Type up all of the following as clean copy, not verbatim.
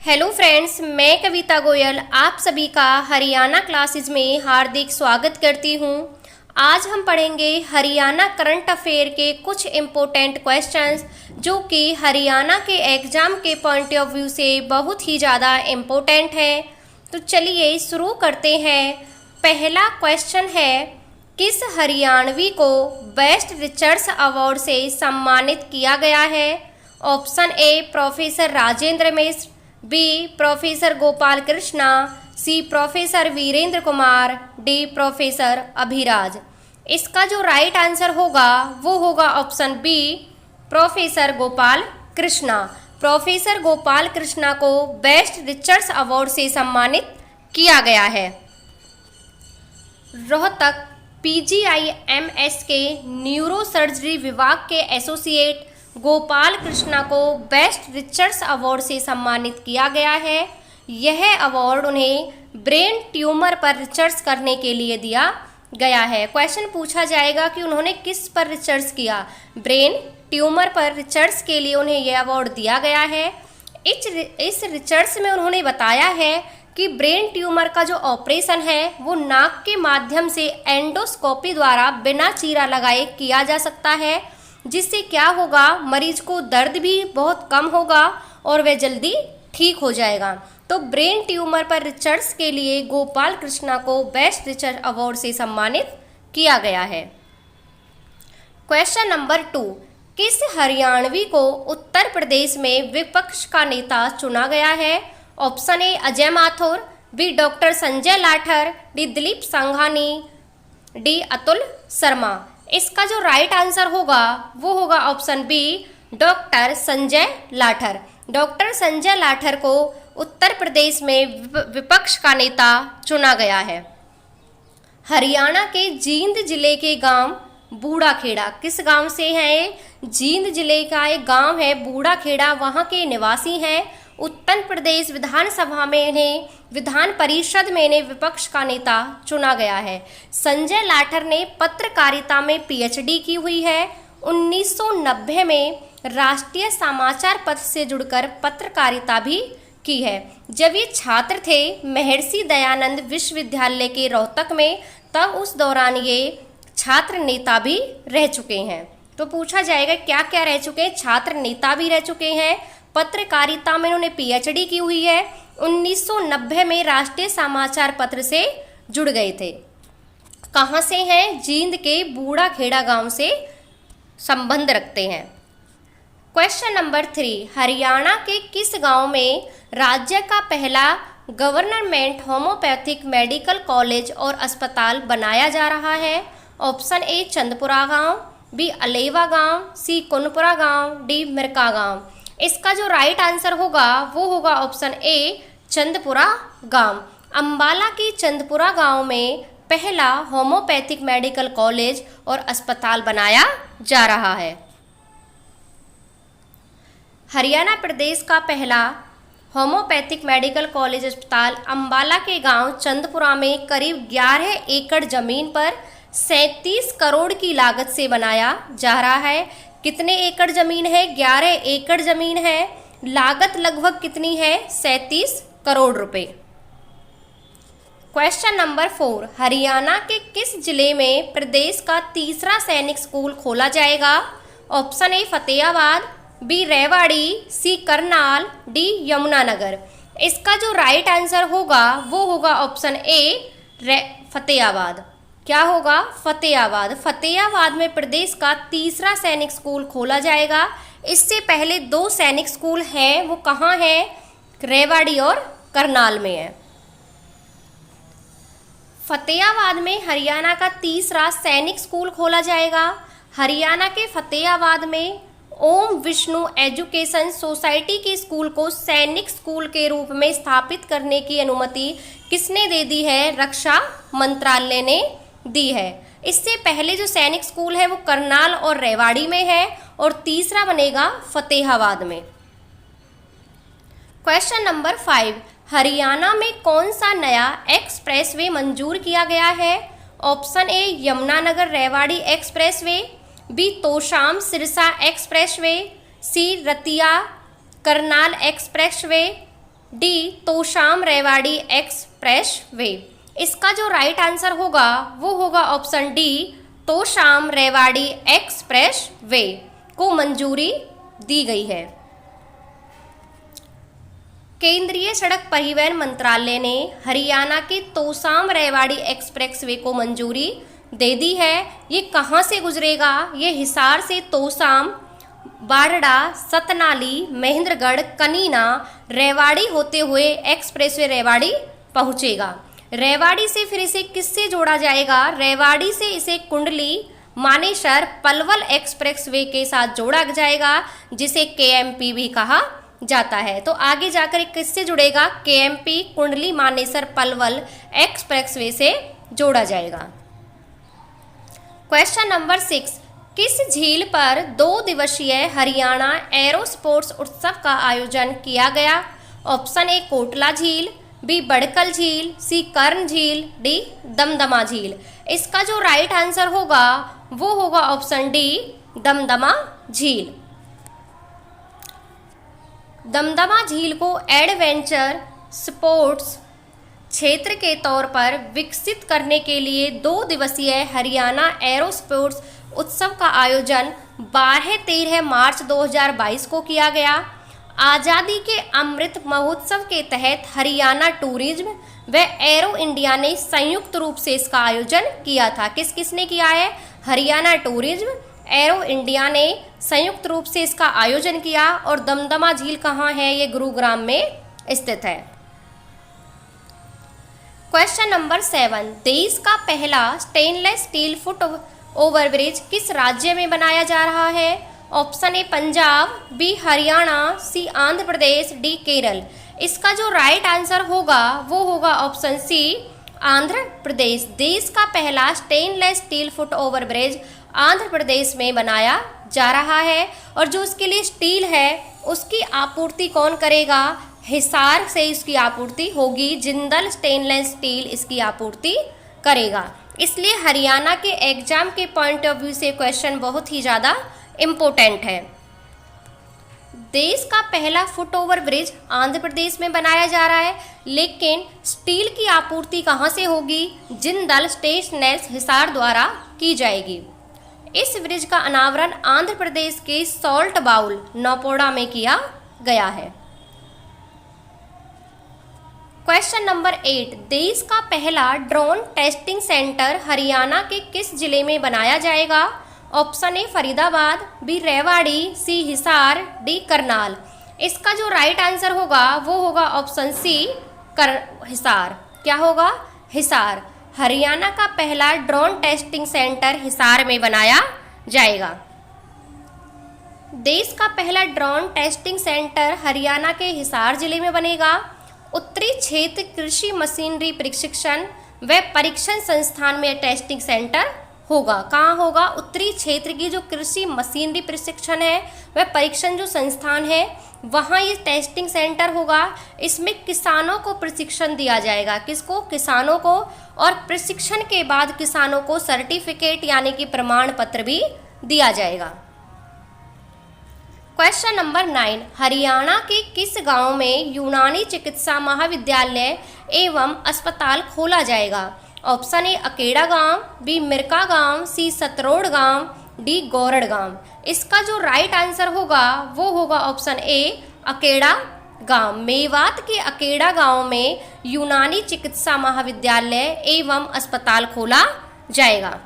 Hello friends, मैं कविता गोयल आप सभी का हरियाणा क्लासेस में हार्दिक स्वागत करती हूँ। आज हम पढ़ेंगे हरियाणा करंट अफेयर के कुछ इम्पोर्टेंट क्वेश्चंस जो कि हरियाणा के एग्ज़ाम के पॉइंट ऑफ व्यू से बहुत ही ज़्यादा इम्पोर्टेंट है। तो चलिए शुरू करते हैं। पहला क्वेश्चन है, किस हरियाणवी को बेस्ट रिसर्च अवार्ड से सम्मानित किया गया है? Option A professor Rajendra Mishra, B professor Gopal Krishna, C professor Virendra Kumar, D professor Abhiraj. इसका जो राइट आंसर होगा वो होगा option B professor Gopal Krishna. Professor Gopal Krishna को बेस्ट रिसर्च अवार्ड से सम्मानित किया गया है। रोहतक PGIMS के न्यूरो सर्जरी विभाग के एसोसिएट गोपाल कृष्णा को बेस्ट रिसर्च अवार्ड से सम्मानित किया गया है। यह अवार्ड उन्हें ब्रेन ट्यूमर पर रिसर्च करने के लिए दिया गया है। क्वेश्चन पूछा जाएगा कि उन्होंने किस पर रिसर्च किया? ब्रेन ट्यूमर पर रिसर्च के लिए उन्हें यह अवार्ड दिया गया है। इस रिसर्च में उन्होंने बताया है कि ब्रेन ट्यूमर का जो ऑपरेशन है वो नाक के माध्यम से एंडोस्कोपी द्वारा बिना चीरा लगाए किया जा सकता है, जिससे क्या होगा, मरीज को दर्द भी बहुत कम होगा और वह जल्दी ठीक हो जाएगा। तो ब्रेन ट्यूमर पर रिसर्च के लिए गोपाल कृष्णा को बेस्ट रिसर्च अवार्ड से सम्मानित किया गया है। क्वेश्चन नंबर 2, किस हरियाणवी को उत्तर प्रदेश में विपक्ष का नेता चुना गया है? Option A Ajay Mathur, B doctor Sanjay Lathar, D Dilip Sanghani, D Atul Sharma. इसका जो राइट आंसर होगा वो होगा option B doctor Sanjay Lathar. Doctor Sanjay Lathar को उत्तर प्रदेश में विपक्ष का नेता चुना गया है। हरियाणा के जींद जिले के गांव बूढ़ाखेड़ा, किस गांव से है? जींद जिले का एक गांव है बूढ़ाखेड़ा, वहां के निवासी हैं। उत्तर प्रदेश विधानसभा में इन्हें विधान परिषद में इन्हें विपक्ष का नेता चुना गया है। संजय लाठर ने पत्रकारिता में PhD की हुई है। 1990 में राष्ट्रीय समाचार पत्र से जुड़कर पत्रकारिता भी की है। जब ये छात्र थे महर्षि दयानंद विश्वविद्यालय के रोहतक में, तब उस दौरान ये छात्र नेता भी रह चुके हैं। तो पूछा जाएगा क्या क्या रह चुके हैं? छात्र नेता भी रह चुके हैं, पत्रकारिता में उन्होंने PhD की हुई है, 1990 में राष्ट्रीय समाचार पत्र से जुड़ गए थे। कहाँ से हैं? जींद के बूढ़ाखेड़ा गांव से संबंध रखते हैं। क्वेश्चन नंबर 3, हरियाणा के किस गांव में राज्य का पहला गवर्नमेंट होम्योपैथिक मेडिकल कॉलेज और अस्पताल बनाया जा रहा है? ऑप्शन ए चंदपुरा गांव, बी अलेवा गांव, सी कुनपुरा गांव, डी मिरका गांव। इसका जो राइट आंसर होगा वो होगा ऑप्शन ए चंदपुरा गांव। अंबाला के चंदपुरा गांव में पहला होम्योपैथिक मेडिकल कॉलेज और अस्पताल बनाया जा रहा है। हरियाणा प्रदेश का पहला होम्योपैथिक मेडिकल कॉलेज अस्पताल अंबाला के गांव चंदपुरा में करीब 11 एकड़ जमीन पर 37 करोड़ की लागत से बनाया जा रहा है। कितने एकड़ जमीन है? 11 एकड़ जमीन है। लागत लगभग कितनी है? 37 करोड़ रुपए। क्वेश्चन नंबर 4, हरियाणा के किस जिले में प्रदेश का तीसरा सैनिक स्कूल खोला जाएगा? Option A Fatehabad, B Rewari, C Karnal, D Yamunanagar. इसका जो राइट आंसर होगा वो होगा ऑप्शन ए फतेहाबाद। क्या होगा? फतेहाबाद। फतेहाबाद में प्रदेश का तीसरा सैनिक स्कूल खोला जाएगा। इससे पहले 2 सैनिक स्कूल हैं, वो कहाँ हैं? रेवाड़ी और करनाल में है। फतेहाबाद में हरियाणा का तीसरा सैनिक स्कूल खोला जाएगा। हरियाणा के फतेहाबाद में ओम विष्णु एजुकेशन सोसाइटी के स्कूल को सैनिक स्कूल के रूप में स्थापित करने की अनुमति किसने दे दी है? रक्षा मंत्रालय ने दी है। इससे पहले जो सैनिक स्कूल है वो करनाल और रेवाड़ी में है और तीसरा बनेगा फतेहाबाद में। क्वेश्चन नंबर 5, हरियाणा में कौन सा नया एक्सप्रेसवे मंजूर किया गया है? Option A Yamunanagar Rewari expressway, B Tosham Sirsa expressway, C Ratia Karnal expressway, D Tosham Rewari express way. इसका जो राइट आंसर होगा वो होगा option D Tosham Rewari express way को मंजूरी दी गई है। केंद्रीय सड़क परिवहन मंत्रालय ने हरियाणा के तोशाम रेवाड़ी एक्सप्रेस वे को मंजूरी दे दी है। ये कहाँ से गुजरेगा? ये हिसार से तोशाम, बारड़ा, सतनाली, महेंद्रगढ़, कनीना, रेवाड़ी होते हुए एक्सप्रेसवे रेवाड़ी पहुंचेगा। रेवाड़ी से फिर इसे किससे जोड़ा जाएगा? रेवाड़ी से इसे कुंडली, मानेसर, पलवल एक्सप्रेसवे के साथ जोड़ा जाएगा, जिसे केएमपी भी कहा जाता है। तो आगे जाकर किससे जुड़ेगा? केएमपी, कुंडली, मानेसर, पलवल एक्सप्रेसवे से जोड़ा जाएगा। क्वेश्चन नंबर 6, किस झील पर 2 दिवसीय हरियाणा एरो स्पोर्ट्स उत्सव का आयोजन किया गया? ऑप्शन ए कोटला झील, बी बड़कल झील, सी कर्ण झील, डी दमदमा झील। इसका जो राइट आंसर होगा वो होगा ऑप्शन डी दमदमा झील। दमदमा झील को एडवेंचर स्पोर्ट्स क्षेत्र के तौर पर विकसित करने के लिए 2 दिवसीय हरियाणा एरो स्पोर्ट्स उत्सव का आयोजन 12-13 मार्च 2022 को किया गया। आज़ादी के अमृत महोत्सव के तहत हरियाणा टूरिज्म व एरो इंडिया ने संयुक्त रूप से इसका आयोजन किया था। किस किसने किया है? हरियाणा टूरिज्म, एरो इंडिया ने संयुक्त रूप से इसका आयोजन किया। और दमदमा झील कहाँ है? ये गुरुग्राम में स्थित है। क्वेश्चन नंबर 7, देश का पहला स्टेनलेस स्टील फुट ओवरब्रिज किस राज्य में बनाया जा रहा है? Option A Punjab, B Haryana, C Andhra Pradesh, D Kerala. इसका जो राइट आंसर होगा वो होगा ऑप्शन सी आंध्र प्रदेश। देश का पहला stainless steel foot overbridge Andhra Pradesh में बनाया जा रहा है। और जो उसके लिए स्टील है उसकी आपूर्ति कौन करेगा? हिसार से इसकी आपूर्ति होगी। जिंदल स्टेनलेस स्टील इसकी आपूर्ति करेगा। इसलिए हरियाणा के एग्जाम के पॉइंट ऑफ व्यू से क्वेश्चन बहुत ही ज़्यादा इम्पोर्टेंट है। देश का पहला foot over bridge Andhra Pradesh में बनाया जा रहा है, लेकिन स्टील की आपूर्ति कहाँ से होगी? जिंदल स्टेनलेस हिसार द्वारा की जाएगी। इस ब्रिज का अनावरण आंध्र प्रदेश के सॉल्ट बाउल नौपोड़ा में किया गया है। क्वेश्चन नंबर 8, देश का पहला ड्रोन टेस्टिंग सेंटर हरियाणा के किस जिले में बनाया जाएगा? Option A Faridabad, B Rewari, C Hisar, D Karnal. इसका जो राइट आंसर होगा वो होगा ऑप्शन सी हिसार। क्या होगा? हिसार। हरियाणा का पहला ड्रोन टेस्टिंग सेंटर हिसार में बनाया जाएगा। देश का पहला ड्रोन टेस्टिंग सेंटर हरियाणा के हिसार जिले में बनेगा। उत्तरी क्षेत्र कृषि मशीनरी प्रशिक्षण व परीक्षण संस्थान में टेस्टिंग सेंटर होगा। कहाँ होगा? उत्तरी क्षेत्र की जो कृषि मशीनरी प्रशिक्षण है वह परीक्षण जो संस्थान है वहाँ ये टेस्टिंग सेंटर होगा। इसमें किसानों को प्रशिक्षण दिया जाएगा। किसको? किसानों को। और प्रशिक्षण के बाद किसानों को सर्टिफिकेट यानी कि प्रमाण पत्र भी दिया जाएगा। क्वेश्चन नंबर 9, हरियाणा के किस गांव में यूनानी चिकित्सा महाविद्यालय एवं अस्पताल खोला जाएगा? ऑप्शन ए अकेड़ा गांव, बी मिरका गांव, सी सतरोड़ गांव, डी गौरड़ गांव। इसका जो राइट आंसर होगा वो होगा ऑप्शन ए अकेड़ा गांव। मेवात के अकेड़ा गांव में यूनानी चिकित्सा महाविद्यालय एवं अस्पताल खोला जाएगा।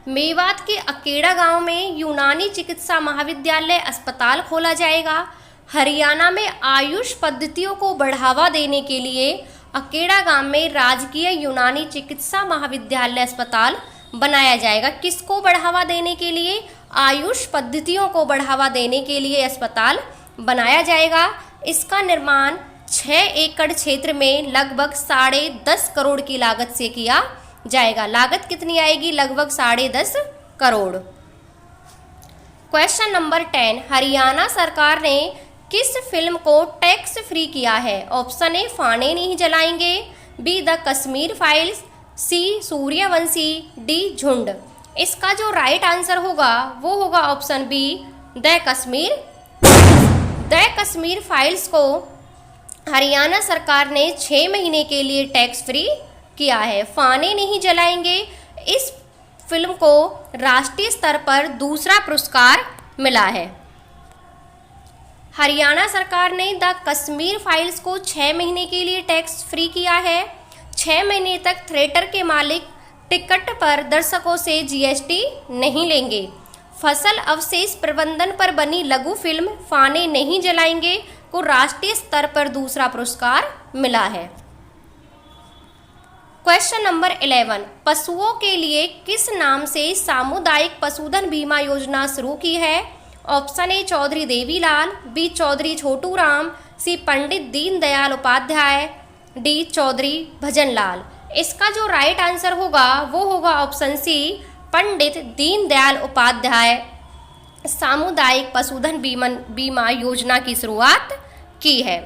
मेवात के अकेड़ा गांव में यूनानी चिकित्सा महाविद्यालय अस्पताल खोला जाएगा। हरियाणा में आयुष पद्धतियों को बढ़ावा देने के लिए अकेड़ा गांव में राजकीय यूनानी चिकित्सा महाविद्यालय अस्पताल बनाया जाएगा। किसको बढ़ावा देने के लिए? आयुष पद्धतियों को बढ़ावा देने के लिए अस्पताल बनाया जाएगा। इसका निर्माण 6 एकड़ क्षेत्र में लगभग 10.5 करोड़ की लागत से किया जाएगा। लागत कितनी आएगी? लगभग 10.5 करोड़। क्वेश्चन नंबर 10, हरियाणा सरकार ने किस फिल्म को टैक्स फ्री किया है? ऑप्शन ए फाने नहीं जलाएंगे, B the Kashmir files, C Sooryavanshi, D Jhund. इसका जो राइट आंसर होगा वो होगा option B the Kashmir files को हरियाणा सरकार ने 6 महीने के लिए टैक्स फ्री किया है। फाने नहीं जलाएंगे, इस फिल्म को राष्ट्रीय स्तर पर दूसरा पुरस्कार मिला है। हरियाणा सरकार ने द कश्मीर फाइल्स को 6 महीने के लिए टैक्स फ्री किया है। 6 महीने तक थिएटर के मालिक टिकट पर दर्शकों से जीएसटी नहीं लेंगे। फसल अवशेष प्रबंधन पर बनी लघु फिल्म फाने नहीं जलाएंगे को राष्ट्रीय स्तर पर दूसरा पुरस्कार मिला है। क्वेश्चन नंबर 11, पशुओं के लिए किस नाम से सामुदायिक पशुधन बीमा योजना शुरू की है? Option A Chaudhary Devilal, B Chaudhary Chhotu Ram, C Pandit Deendayal Upadhyay, D Chaudhary Bhajanlal. इसका जो राइट आंसर होगा वो होगा ऑप्शन सी पंडित दीनदयाल उपाध्याय सामुदायिक पशुधन बीमा योजना की शुरुआत की है।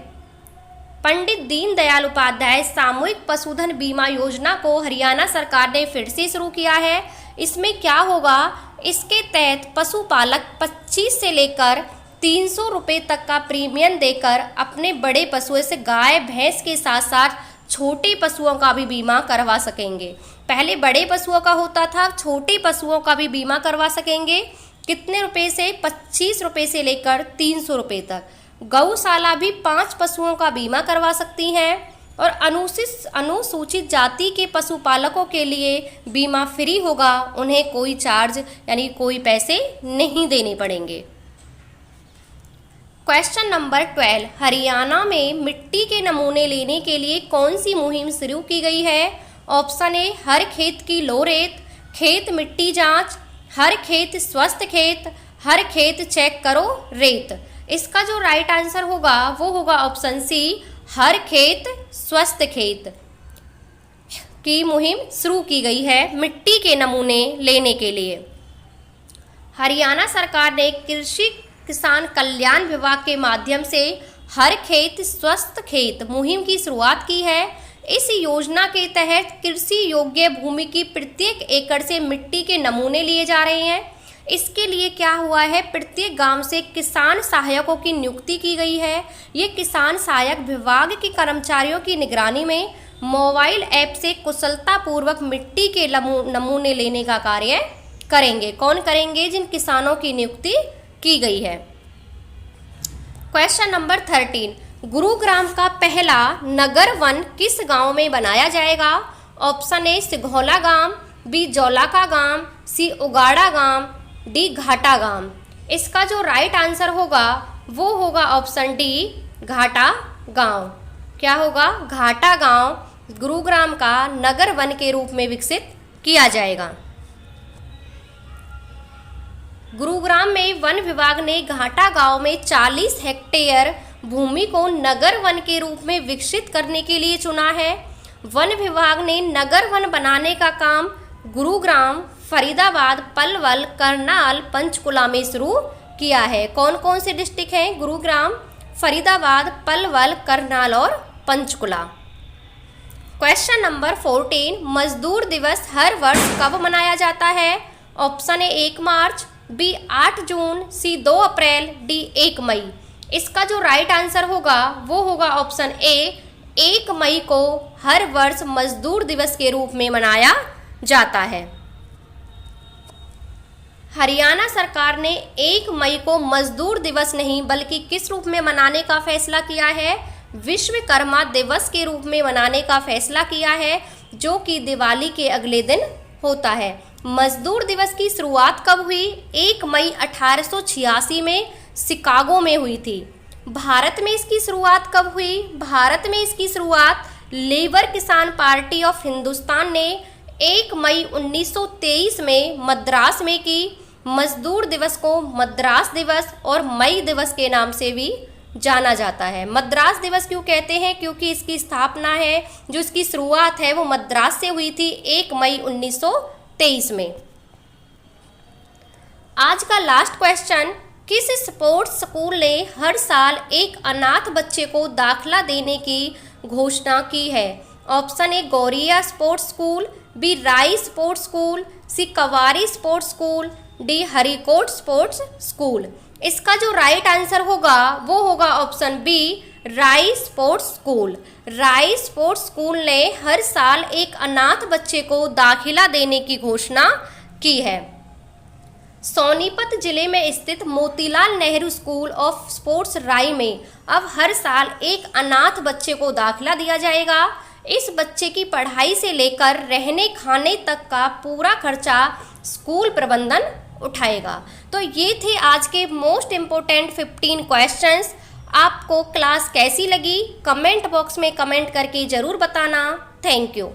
पंडित दीनदयाल उपाध्याय सामूहिक पशुधन बीमा योजना को हरियाणा सरकार ने फिर से शुरू किया है। इसमें क्या होगा, इसके तहत पशुपालक 25 से लेकर 300 रुपये तक का प्रीमियम देकर अपने बड़े पशुओं से गाय भैंस के साथ साथ छोटे पशुओं का भी बीमा करवा सकेंगे। पहले बड़े पशुओं का होता था, छोटे पशुओं का भी बीमा करवा सकेंगे। कितने रुपए से? 25 रुपये से लेकर 300 रुपये तक। गौशाला भी 5 पशुओं का बीमा करवा सकती हैं और अनुसूचित जाति के पशुपालकों के लिए बीमा फ्री होगा, उन्हें कोई चार्ज यानी कोई पैसे नहीं देने पड़ेंगे। क्वेश्चन नंबर 12, हरियाणा में मिट्टी के नमूने लेने के लिए कौन सी मुहिम शुरू की गई है? ऑप्शन ए हर खेत की लो रेत, खेत मिट्टी जांच, हर खेत स्वस्थ खेत, हर खेत चेक करो रेत। इसका जो राइट आंसर होगा वो होगा ऑप्शन सी हर खेत स्वस्थ खेत की मुहिम शुरू की गई है मिट्टी के नमूने लेने के लिए। हरियाणा सरकार ने कृषि किसान कल्याण विभाग के माध्यम से हर खेत स्वस्थ खेत मुहिम की शुरुआत की है। इस योजना के तहत कृषि योग्य भूमि की प्रत्येक एकड़ से मिट्टी के नमूने लिए जा रहे हैं। इसके लिए क्या हुआ है, प्रत्येक गांव से किसान सहायकों की नियुक्ति की गई है। ये किसान सहायक विभाग के कर्मचारियों की निगरानी में मोबाइल ऐप से कुशलतापूर्वक मिट्टी के नमूने लेने का कार्य करेंगे। कौन करेंगे? जिन किसानों की नियुक्ति की गई है। क्वेश्चन नंबर 13, गुरुग्राम का पहला नगर वन किस गांव में बनाया जाएगा? ऑप्शन ए सिघौला गांव, बी जौलाका गांव, सी उगाड़ा गांव, डी घाटा गांव। इसका जो राइट आंसर होगा वो होगा ऑप्शन डी घाटा गांव। क्या होगा? घाटा गांव गुरुग्राम का नगर वन के रूप में विकसित किया जाएगा। गुरुग्राम में वन विभाग ने घाटा गांव में 40 हेक्टेयर भूमि को नगर वन के रूप में विकसित करने के लिए चुना है। वन विभाग ने नगर वन बनाने का काम गुरुग्राम, फरीदाबाद, पलवल, करनाल, पंचकुला में शुरू किया है। कौन कौन से डिस्ट्रिक्ट हैं? गुरुग्राम, फरीदाबाद, पलवल, करनाल और पंचकुला। क्वेश्चन नंबर 14, मजदूर दिवस हर वर्ष कब मनाया जाता है? ऑप्शन ए 1 मार्च, बी 8 जून, सी 2 अप्रैल, डी 1 मई। इसका जो राइट आंसर होगा वो होगा ऑप्शन ए 1 मई को हर वर्ष मजदूर दिवस के रूप में मनाया जाता है। हरियाणा सरकार ने 1 मई को मजदूर दिवस नहीं बल्कि किस रूप में मनाने का फैसला किया है? विश्वकर्मा दिवस के रूप में मनाने का फैसला किया है, जो कि दिवाली के अगले दिन होता है। मजदूर दिवस की शुरुआत कब हुई? 1 मई 1886 में शिकागो में हुई थी। भारत में इसकी शुरुआत कब हुई? भारत में इसकी शुरुआत लेबर किसान पार्टी ऑफ हिंदुस्तान ने 1 मई 1923 में मद्रास में की। मजदूर दिवस को मद्रास दिवस और मई दिवस के नाम से भी जाना जाता है। मद्रास दिवस क्यों कहते हैं? क्योंकि इसकी स्थापना है, जो इसकी शुरुआत है वो मद्रास से हुई थी 1 मई 1923 में। आज का लास्ट क्वेश्चन, किस स्पोर्ट्स स्कूल ने हर साल एक अनाथ बच्चे को दाखला देने की घोषणा की है? ऑप्शन ए गौरिया स्पोर्ट्स स्कूल, बी राई स्पोर्ट्स स्कूल, सी कवारी sports school, D haricot sports school. इसका जो राइट आंसर होगा वो होगा ऑप्शन बी राई स्पोर्ट्स स्कूल। राई स्पोर्ट्स स्कूल ने हर साल एक अनाथ बच्चे को दाखिला देने की घोषणा की है। सोनीपत जिले में स्थित Motilal Nehru school of sports राई में अब हर साल एक अनाथ बच्चे को दाखिला दिया जाएगा। इस बच्चे की पढ़ाई से लेकर रहने खाने तक का पूरा खर्चा स्कूल प्रबंधन उठाएगा। तो ये थे आज के मोस्ट इम्पोर्टेंट 15 क्वेश्चंस। आपको क्लास कैसी लगी कमेंट बॉक्स में कमेंट करके ज़रूर बताना। Thank you.